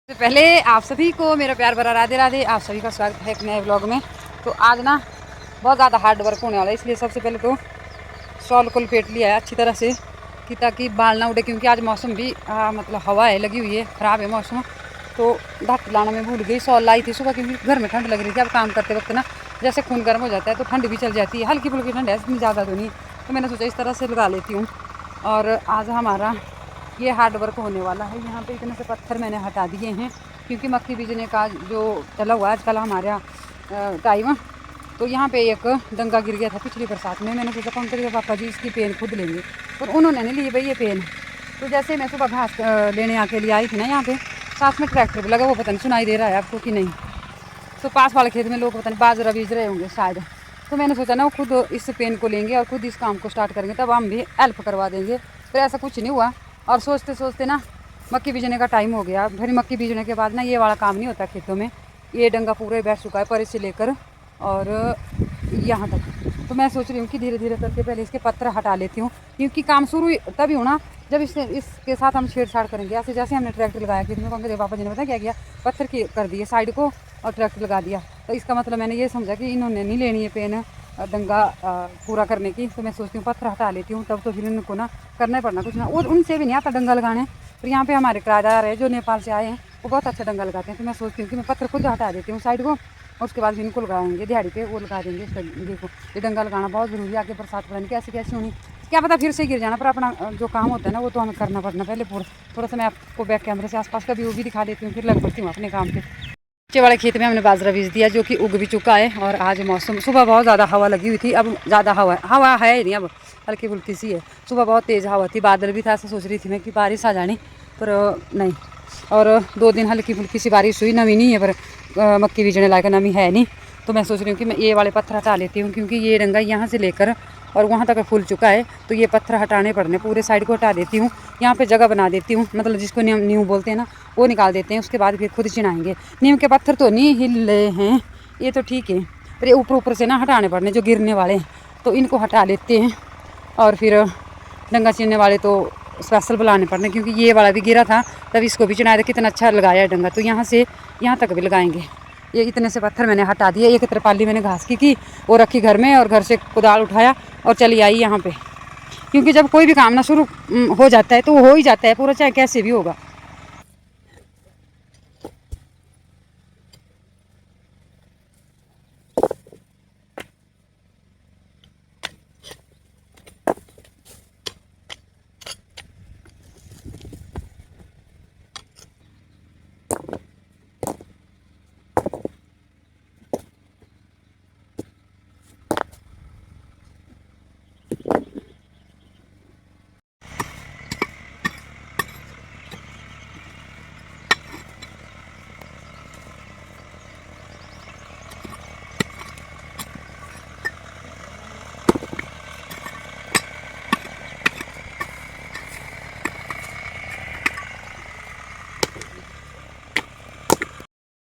सबसे पहले आप सभी को मेरा प्यार भरा राधे राधे। आप सभी का स्वागत है एक नए व्लॉग में। तो आज ना बहुत ज़्यादा हार्ड वर्क होने वाला है, इसलिए सबसे पहले तो शॉल को लपेट लिया है अच्छी तरह से कि ताकि बाल ना उड़े, क्योंकि आज मौसम भी मतलब हवा है लगी हुई है, ख़राब है मौसम। तो ढक लाना मैं भूल गई, शॉल लाई थी सुबह क्योंकि घर में ठंड लग रही थी। अब काम करते वक्त ना जैसे खून गर्म हो जाता है तो ठंड भी चल जाती है, हल्की फुल्की ठंड है, इतनी ज़्यादा तो नहीं। तो मैंने सोचा इस तरह से लगा लेती हूँ। और आज हमारा ये हार्ड वर्क होने वाला है। यहाँ पे इतने से पत्थर मैंने हटा दिए हैं क्योंकि मक्की बीजने का जो चला हुआ है आजकल हमारे टाइम। तो यहाँ पे एक डंगा गिर गया था पिछली बरसात में। मैंने सोचा पंकज के पापा जी इसकी पेन खुद लेंगे, पर उन्होंने नहीं ली भाई ये पेन। तो जैसे मैं सुबह घास लेने आके लिए आई थी ना, यहाँ पे साथ में ट्रैक्टर भी लगा, वो पता नहीं सुनाई दे रहा है आपको कि नहीं। तो पास वाले खेत में लोग पता नहीं बाजरा बीज रहे होंगे शायद। तो मैंने सोचा ना वो खुद इस पेन को लेंगे और खुद इस काम को स्टार्ट करेंगे, तब हम भी हेल्प करवा देंगे। फिर ऐसा कुछ नहीं हुआ। और सोचते सोचते ना मक्की बीजने का टाइम हो गया। फिर मक्की बीजने के बाद ना ये वाला काम नहीं होता खेतों में। ये डंगा पूरे बैठ चुका है, परे से लेकर और यहाँ तक। तो मैं सोच रही हूँ कि धीरे धीरे करके पहले इसके पत्थर हटा लेती हूँ, क्योंकि काम शुरू तभी होना जब इसके साथ हम छेड़छाड़ करेंगे। ऐसे जैसे हमने ट्रैक्टर लगाया खेत में, पंकज पापा जी ने पता क्या किया, पत्थर की कर दिए साइड को और ट्रैक्टर लगा दिया। तो इसका मतलब मैंने ये समझा कि इन्होंने नहीं लेनी है पेन दंगा पूरा करने की। तो मैं सोचती हूँ पत्थर हटा लेती हूँ, तब तो फिर इनको ना करना ही पड़ना कुछ ना। और उनसे भी नहीं आता डंगा लगाने। फिर यहाँ पे हमारे किराएदार है जो नेपाल से आए हैं, वो बहुत अच्छा डंगा लगाते हैं। तो मैं सोचती हूँ कि मैं पत्थर खुद हटा देती हूँ साइड को, और उसके बाद फिर इनको लगाएंगे दिहाड़ी पे, वो लगा देंगे। देखो ये डंगा लगाना बहुत ज़रूरी है, आगे बरसात पता नहीं कैसे कैसे होनी, क्या पता फिर से गिर जाना। पर अपना जो काम होता है ना वो तो हमें करना पड़ना। पहले थोड़ा सा मैं आपको बैक कैमरे से आसपास का व्यू भी दिखा देती हूँ, फिर लग पड़ती हूँ अपने काम पे। नीचे वाले खेत में हमने बाजरा बीज दिया जो कि उग भी चुका है। और आज मौसम सुबह बहुत ज़्यादा हवा लगी हुई थी, अब ज़्यादा हवा है नहीं, अब हल्की फुल्की सी है। सुबह बहुत तेज़ हवा थी, बादल भी था, ऐसा सोच रही थी मैं कि बारिश आ जानी, पर नहीं। और 2 दिन हल्की फुल्की सी बारिश हुई, नमी नहीं है पर मक्की बीजने लायक नमी है नहीं। तो मैं सोच रही हूँ कि मैं ये वाले पत्थर हटा लेती हूँ, क्योंकि ये डंगा यहाँ से लेकर और वहाँ तक फूल चुका है। तो ये पत्थर हटाने पड़ने, पूरे साइड को हटा देती हूँ, यहाँ पे जगह बना देती हूँ, मतलब जिसको नींव बोलते हैं ना, वो निकाल देते हैं। उसके बाद फिर खुद चिनाएंगे। नीम के पत्थर तो नहीं हिल रहे हैं, ये तो ठीक है, पर ये ऊपर ऊपर से ना हटाने पड़ने जो गिरने वाले, तो इनको हटा लेते हैं। और फिर डंगा चीनने वाले तो स्पेशल बुलाने पड़ने, क्योंकि ये वाला भी गिरा था तब इसको भी चिनाया था। कितना अच्छा लगाया है डंगा। तो यहाँ से यहाँ तक भी लगाएंगे। ये इतने से पत्थर मैंने हटा दिए। एक तिरपाली मैंने घास की वो रखी घर में, और घर से कुदाल उठाया और चली आई यहाँ पे, क्योंकि जब कोई भी काम ना शुरू हो जाता है तो वो हो ही जाता है पूरा, चाहे कैसे भी होगा।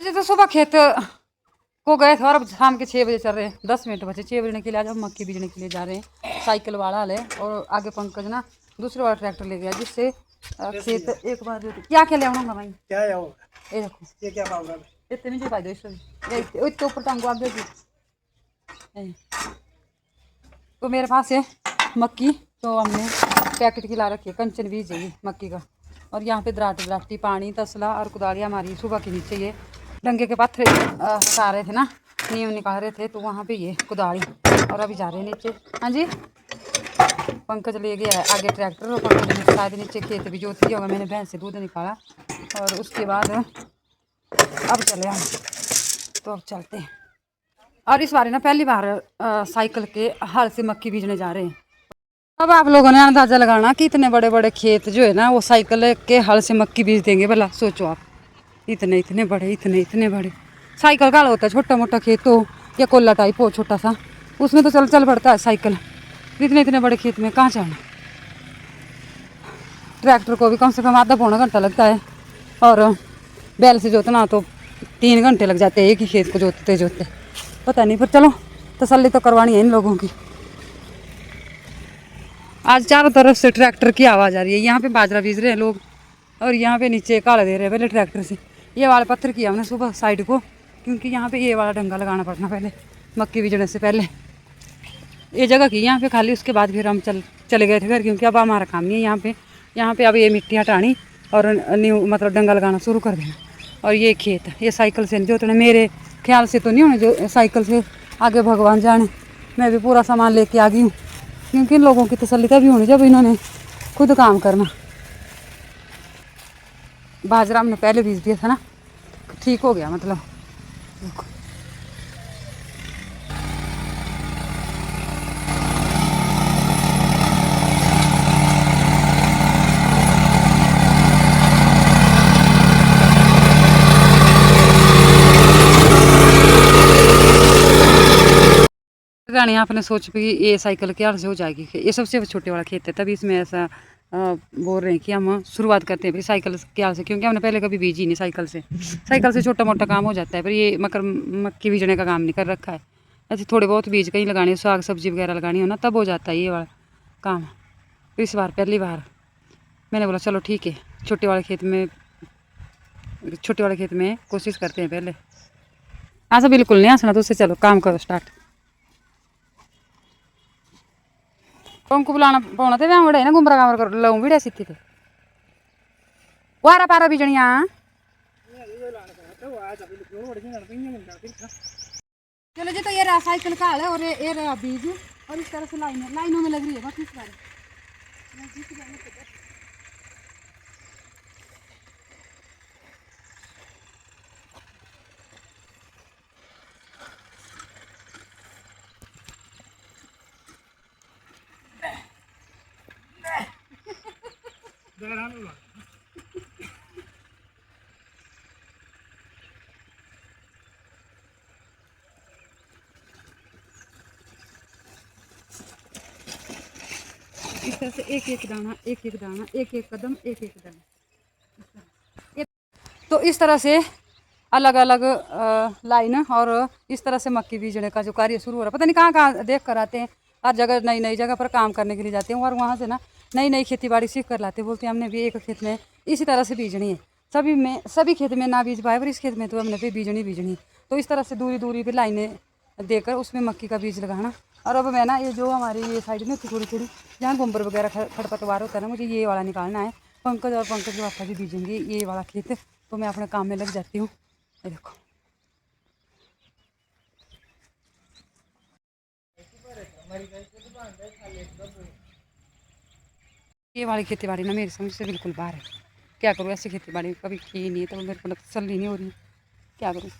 तो सुबह खेत को गए थे और अब शाम के 6 बजे चल रहे हैं, 10 मिनट बचे 6 बजने के लिए। आज हम मक्की बीजने के लिए जा रहे हैं। साइकिल वाला है और आगे पंकज ना दूसरे वाला ट्रैक्टर ले गया, जिससे खेत एक बार क्या क्या ले आऊँगा भाई, क्या ये देखो ये क्या पाऊंगा इतने मुझे फायदा इसलिए इतने ऊपर टांगो आगे की। तो मेरे पास है मक्की, तो हमने पैकेट की ला रखी है, कंचन बीज है मक्की का। और यहाँ पे दराटी पानी तसला और कुदालियाँ हमारी सुबह के नीचे ये डंगे के पत्थर हटा रहे थे ना, नींव निकाल रहे थे, तो वहाँ पे ये कुदाली। और अभी जा रहे हैं नीचे। हाँ जी, पंकज ले गया है आगे ट्रैक्टर, और पंकज ने शायद नीचे खेत भी जोत दिया होगा। मैंने भैंस से दूध निकाला और उसके बाद अब चले हम, तो अब चलते हैं। और इस बार ना पहली बार साइकिल के हल से मक्की बीजने जा रहे हैं। अब आप लोगों ने अंदाजा लगाना कि इतने बड़े बड़े खेत जो है ना वो साइकिल के हल से मक्की बीज देंगे। भला सोचो आप, इतने इतने बड़े, इतने इतने बड़े। साइकिल का होता है छोटा मोटा खेत हो या कोला टाइप हो छोटा सा, उसमें तो चल पड़ता है साइकिल। इतने इतने बड़े खेत में कहाँ जाना। ट्रैक्टर को भी कम से कम आधा पौना घंटा लगता है, और बैल से जोतना तो 3 घंटे लग जाते हैं एक ही खेत को जोतते जोतते। पता नहीं, पर चलो तसल्ली तो करवानी है इन लोगों की। आज चारों तरफ से ट्रैक्टर की आवाज़ आ रही है। यहाँ पे बाजरा बीज रहे हैं लोग, और यहाँ पे नीचे काला दे रहे हैं पहले ट्रैक्टर से। ये वाला पत्थर किया हमने सुबह साइड को, क्योंकि यहाँ पे ये वाला डंगा लगाना पड़ना पहले मक्की बीजने से पहले। ये जगह की यहाँ पे खाली, उसके बाद फिर हम चले गए थे घर, क्योंकि अब हमारा काम नहीं है यहाँ पे अब ये मिट्टी हटानी और न्यू मतलब डंगा लगाना शुरू कर देना। और ये खेत, ये साइकिल से जोतने, मेरे ख्याल से तो नहीं होने जो साइकिल से, आगे भगवान जाने। मैं भी पूरा सामान लेके आ गई हूँ, क्योंकि इन लोगों की तसल्ली तभी होनी जब इन्होंने खुद काम करना। बाजरा हमने पहले बीज दिया था ना, ठीक हो गया मतलब। गाड़ी आपने सोच भी ये साइकिल क्या से हो जाएगी, ये सबसे छोटे वाला खेत है, तभी इसमें ऐसा बोल रहे हैं कि हम शुरुआत करते हैं फिर साइकिल क्या से, क्योंकि हमने पहले कभी बीजी नहीं साइकिल से। साइकिल से छोटा मोटा काम हो जाता है, पर ये मक्की बीजने का काम नहीं कर रखा है। ऐसे थोड़े बहुत बीज कहीं लगाने, साग सब्जी वगैरह लगानी हो ना, तब हो जाता है ये वाला काम। तो इस बार पहली बार मैंने बोला चलो ठीक है, छोटे वाले खेत में कोशिश करते हैं पहले। ऐसा बिल्कुल नहीं हंसना तो उससे, चलो काम करो स्टार्ट। उनको बुलाना पौना थे मैं बड़े ना गुमरा कामर कर लऊं वीडियो सीखी थे वारा पारा बीजनिया। चलो जी, तो ये रहा साइकिल का हाल है, और ये रहा बीज, और इस तरह से लाइनों में लग रही है बस। इस बार इस तरह से एक एक दाना, एक एक दाना, एक एक कदम, एक एक दाना। तो इस तरह से अलग अलग लाइन, और इस तरह से मक्की बीजने का जो कार्य शुरू हो रहा है। पता नहीं कहाँ कहाँ देख कर आते हैं, हर जगह नई नई जगह पर काम करने के लिए जाते हैं, और वहाँ से ना नई नई खेती बाड़ी सीख कर लाते हैं। बोलते हैं हमने भी एक खेत में इसी तरह से बीजनी है, सभी खेत में ना बीज पाए, पर इस खेत में तो हमने भी बीजनी। तो इस तरह से दूरी दूरी पर लाइनें देकर उसमें मक्की का बीज लगाना। और अब मैं ना ये जो हमारी ये साइड में थोड़ी थोड़ी जहाँ गोबर वगैरह खरपतवार होता है ना, मुझे ये वाला निकालना है। पंकज और पंकज के पापा जी बीजेंगे ये वाला खेत, तो मैं अपने काम में लग जाती हूँ। ये देखो ये वाली खेती बाड़ी ना मेरी समझ से बिल्कुल बाहर है। क्या करूँ, ऐसी खेती बाड़ी कभी की नहीं है, तो मेरे को तसल्ली नहीं हो रही, क्या करूँ।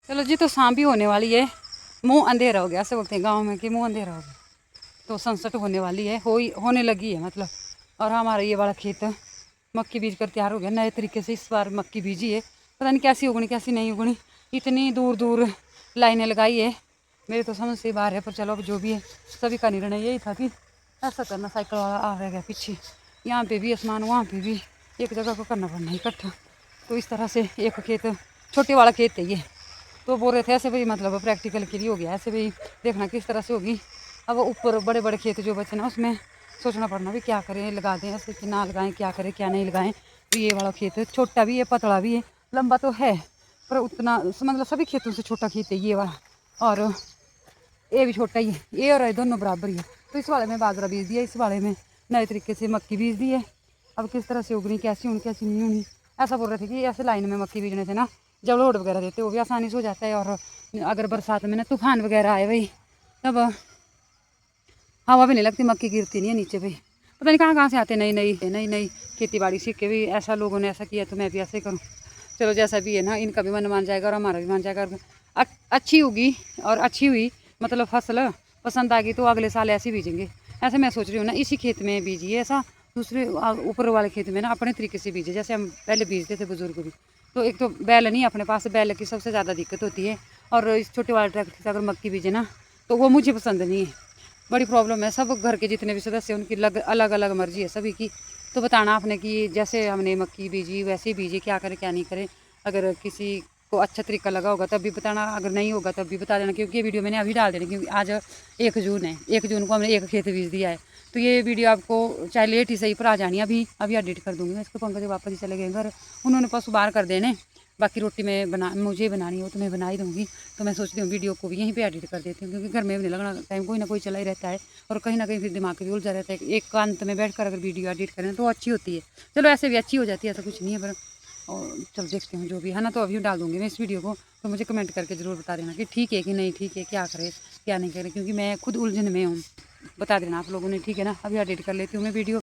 चलो जी, तो शाम भी होने वाली है, मुंह अंधेरा हो गया, ऐसे बोलते हैं गांव में कि मुंह अंधेरा हो गया। तो सनसेट होने वाली है, होने लगी है मतलब। और हमारा ये वाला खेत मक्की बीज कर तैयार हो गया नए तरीके से। इस बार मक्की बीजी है, पता नहीं कैसी उगनी कैसी नहीं उगनी, इतनी दूर दूर लाइनें लगाई है, मेरे तो समझ से बाहर है। पर चलो अब जो भी है, सभी का निर्णय यही था कि ऐसा करना। साइकिल वाला आ रह गया पीछे, यहाँ पे भी आसमान, वहाँ पे भी, एक जगह को करना पड़ना इकट्ठा। तो इस तरह से एक खेत, छोटे वाला खेत है ये। तो बोल रहे थे ऐसे भाई, मतलब प्रैक्टिकल के लिए हो गया ऐसे भाई, देखना किस तरह से होगी। अब ऊपर बड़े बड़े खेत जो बचे ना, उसमें सोचना पड़ना भी क्या करें, लगा दें ऐसे कि ना लगाएं, क्या करें क्या नहीं लगाएं। तो ये वाला खेत छोटा भी है, पतला भी है, लंबा तो है, पर उतना मतलब सभी खेतों से छोटा खेत है ये वाला, और ये भी छोटा ही है, ये और ये दोनों बराबर ही है। तो इस वाले में बाजरा बीज दिया, इस वाले में नए तरीके से मक्की बीज दी है। अब किस तरह से उगनी, कैसी होनी कैसी नहीं होनी, ऐसा बोल रहे थे कि ऐसे लाइन में मक्की बीजने से ना जब लोड वगैरह देते वो भी आसानी से हो जाता है। और अगर बरसात में ना तूफान वगैरह आए भाई, तब हवा भी नहीं लगती, मक्की गिरती नहीं है नीचे भाई। पता नहीं कहाँ से आते नई नई खेती बाड़ी सीख के भी ऐसा लोगों ने ऐसा किया तो मैं भी ऐसा ही करूँ। चलो जैसा भी है ना, इनका भी मन मान जाएगा और हमारा भी मान जाएगा। और अच्छी होगी और अच्छी हुई मतलब फसल पसंद आ गई तो अगले साल ऐसे बीजेंगे। ऐसे मैं सोच रही हूँ ना, इसी खेत में बीजिए ऐसा, दूसरे ऊपर वाले खेत में ना अपने तरीके से बीजे, जैसे हम पहले बीजते थे बुजुर्ग भी। तो एक तो बैल नहीं अपने पास, बैल की सबसे ज़्यादा दिक्कत होती है। और इस छोटे वाले ट्रैक्टर से अगर मक्की बीजे ना तो वो मुझे पसंद नहीं है, बड़ी प्रॉब्लम है। सब घर के जितने भी सदस्य उनकी अलग अलग मर्जी है सभी की। तो बताना आपने कि जैसे हमने मक्की बीजी वैसे ही बीजे, क्या करें क्या नहीं करें। अगर किसी को अच्छा तरीका लगा होगा तब भी बताना, अगर नहीं होगा तब भी बता देना, क्योंकि ये वीडियो मैंने अभी डाल देनी, क्योंकि आज 1 जून है। 1 जून को हमने एक खेत बीज दिया है। तो ये वीडियो आपको चाहे लेट ही सही पर आ जानी है। अभी एडिट कर दूँगी मैं इसको। पंकज वापस ही चले गए घर, उन्होंने पशु बाहर कर देने। बाकी रोटी में मुझे बनानी हो तो मैं बना ही दूँगी। तो मैं सोचती हूँ वीडियो को भी यहीं पे एडिट कर देती हूँ, क्योंकि घर में भी नहीं लगना टाइम, कोई ना कोई चला ही रहता है और कहीं ना कहीं फिर दिमाग भी उलझा रहता है। एक कांत में बैठकर अगर वीडियो एडिट करें तो अच्छी होती है। चलो ऐसे भी अच्छी हो जाती है, ऐसा कुछ नहीं है। पर और चलो देखते हैं जो भी है ना। तो अभी डाल दूँगी मैं इस वीडियो को, तो मुझे कमेंट करके ज़रूर बता देना कि ठीक है कि नहीं ठीक है, क्या करें क्या नहीं करें, क्योंकि मैं खुद उलझन में हूँ। बता देना आप लोगों ने, ठीक है ना। अभी एडिट कर लेती हूँ मैं वीडियो।